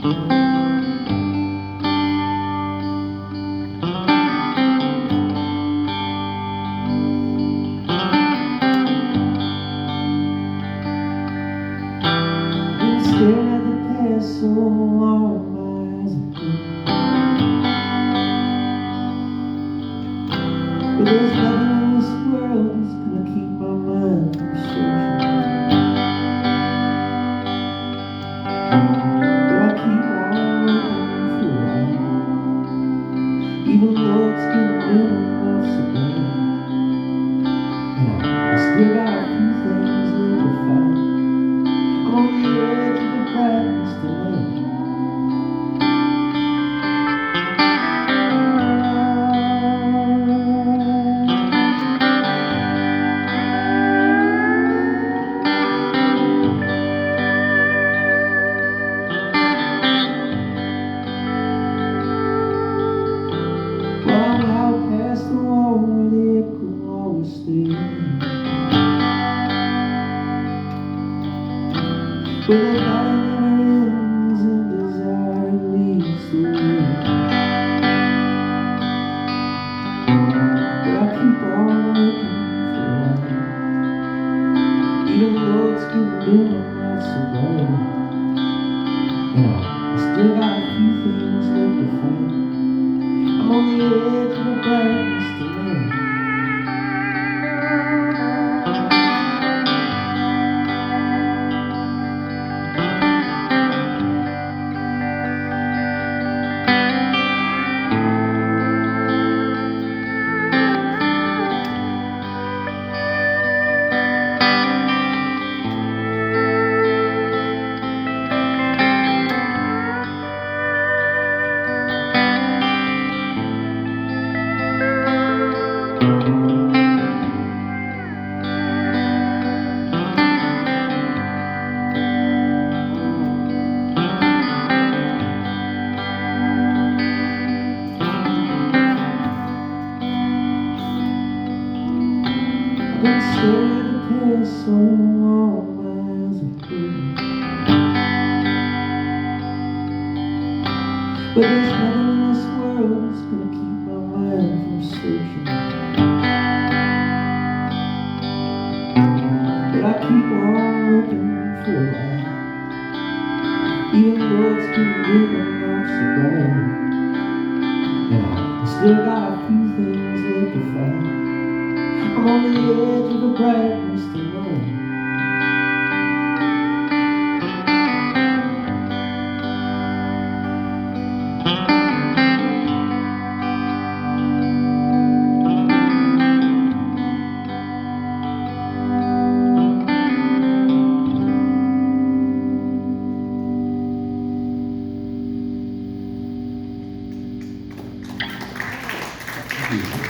Staring at the past so long, my eyes are dim. But there's nothing in this world that's gonna keep my mind from searching. But I keep on looking for a light, even though it's getting dim and not so bright. And I still got a few things left to fight. I'm on the edge of the brightness tonight. Well, I'm out past the wall where the echo always stays. Where the night never ends and desire leads the way. But I keep on looking for a light, even though it's getting dim and not so bright. And I still got a few things left to fight. I'm on the edge of the brightness tonight. I've been staring at the past so long, my eyes are closed. But there's nothing in this world that's gonna keep my mind from searching. But I keep on looking for a light, even though it's getting dim and not so bright. And I still got a few things left to fight. I'm on the edge of the brightness tonight. Thank you.